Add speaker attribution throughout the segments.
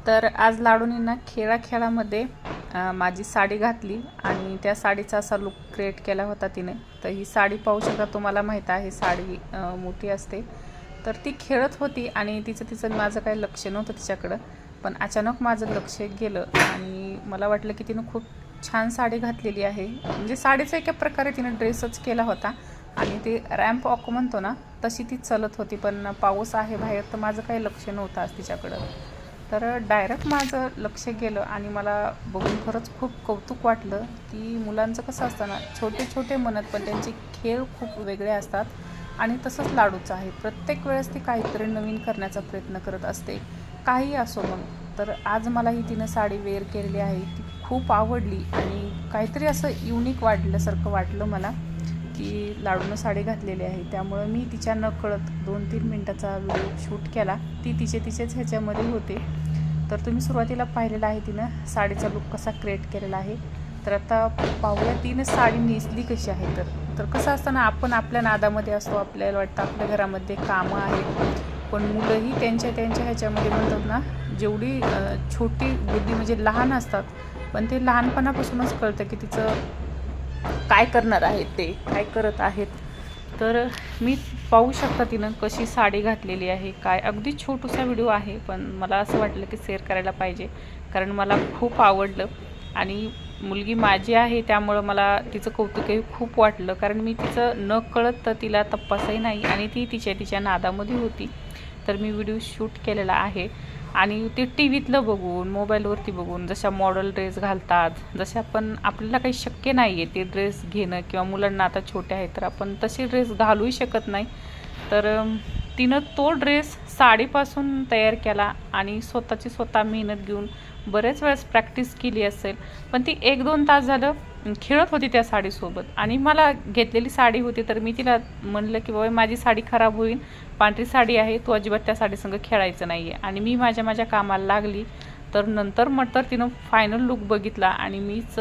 Speaker 1: तर आज लाडूनी ना खेळामध्ये माझी साडी घातली आणि त्या साडीचा असा लुक क्रिएट केला होता तिने. तर ही साडी पाहू शकता, तुम्हाला माहीत आहे साडी मोठी असते. तर ती खेळत होती आणि तिचं माझं काही लक्ष नव्हतं तिच्याकडं. पण अचानक माझं लक्ष गेलं आणि मला वाटलं की तिनं खूप छान साडी घातलेली आहे. म्हणजे साडीचा एका प्रकारे तिनं ड्रेसच केला होता आणि ते रॅम्प वॉक म्हणतो ना तशी ती चलत होती. पण पाऊस आहे बाहेर तर माझं काही लक्ष नव्हतं आज तिच्याकडं. तर डायरेक्ट माझं लक्ष गेलं आणि मला बघून खरंच खूप कौतुक वाटलं की मुलांचं कसं असतं ना, छोटे छोटे म्हणत पण त्यांचे खेळ खूप वेगळे असतात. आणि तसंच लाडूचं आहे, प्रत्येक वेळेस ती काहीतरी नवीन करण्याचा प्रयत्न करत असते, काही असो मग. तर आज मला ही तिनं साडी वेअर केलेली आहे, ती खूप आवडली आणि काहीतरी असं युनिक वाटल्यासारखं वाटलं मला की लाडूनं साडी घातलेली आहे. त्यामुळं मी तिच्या नकळत 2-3 मिनटाचा व्हिडिओ शूट केला. ती तिचेच ह्याच्यामध्ये होते. तर तुम्ही सुरुवातीला पाहिलेलं आहे तिनं साडीचा लुक कसा क्रिएट केलेला आहे. तर आता पाहूया तिनं साडी नेसली कशी आहे. तर कसं असतं ना, आपण आपल्या नादामध्ये असतो, आपल्याला वाटतं आपल्या घरामध्ये कामं आहेत, पण मुलंही त्यांच्या ह्याच्यामध्ये म्हणतात ना, जेवढी छोटी बुद्धी म्हणजे लहान असतात, पण ते लहानपणापासूनच कळतं की तिचं काय करणार आहेत, ते काय करत आहेत. तर मी पाहू शकता तिनं कशी साडी घातलेली आहे. काय अगदी छोटूसा व्हिडिओ आहे, पण मला असं वाटलं की शेअर करायला पाहिजे, कारण मला खूप आवडलं. आणि मुलगी माझी आहे त्यामुळं मला तिचं कौतुकही खूप वाटलं, कारण मी तिचं न कळत तर तिला तपासही नाही आणि ती तिच्या नादामध्ये होती. तर मी व्हिडिओ शूट केलेला आहे आणि ते टी व्हीतलं बघून, मोबाईलवरती बघून जशा मॉडेल ड्रेस घालतात, जशा आपण आपल्याला काही शक्य नाही आहे ते ड्रेस घेणं, किंवा मुलांना आता छोटे आहेत तर आपण तसे ड्रेस घालूही शकत नाही. तर तिनं तो ड्रेस साडीपासून तयार केला आणि स्वतः मेहनत घेऊन बरेच वेळेस प्रॅक्टिस केली असेल. पण ती 1-2 तास झालं खेळत होती त्या साडीसोबत. आणि मला घेतलेली साडी होती तर मी तिला म्हणलं की बाबा माझी साडी खराब होईल, पांढरी साडी आहे, तू अजिबात त्या साडीसंग खेळायचं नाही आहे. आणि मी माझ्या कामाला लागली. तर नंतर तिनं फायनल लुक बघितला आणि मीच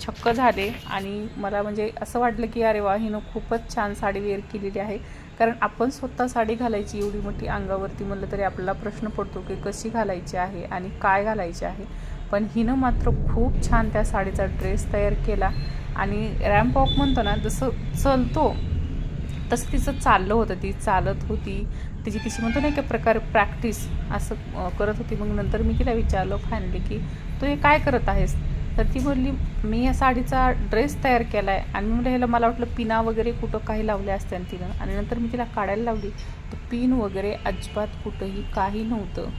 Speaker 1: छक्क झाले. आणि मला म्हणजे असं वाटलं की अरे वा, हिनं खूपच छान साडी वेअर केलेली आहे. कारण आपण स्वतः साडी घालायची एवढी मोठी अंगावरती म्हणलं तरी आपल्याला प्रश्न पडतो की कशी घालायची आहे आणि काय घालायचे आहे. पण हिनं मात्र खूप छान त्या साडीचा ड्रेस तयार केला. आणि रॅम्प वॉक म्हणतो ना, जसं चलतो तसं तिचं चाललं होतं, ती चालत होती. तिची म्हणतो ना एका प्रकारे प्रॅक्टिस असं करत होती. मग नंतर मी तिला विचारलं फायनली की तू हे काय करत आहेस. तर ती बोलली मी या साडीचा ड्रेस तयार केला आहे. आणि मी ह्याला मला वाटलं पिना वगैरे कुठं काही लावले असते तिनं. आणि नंतर मी तिला काढायला लावली तर पिन वगैरे अजिबात कुठंही काही नव्हतं.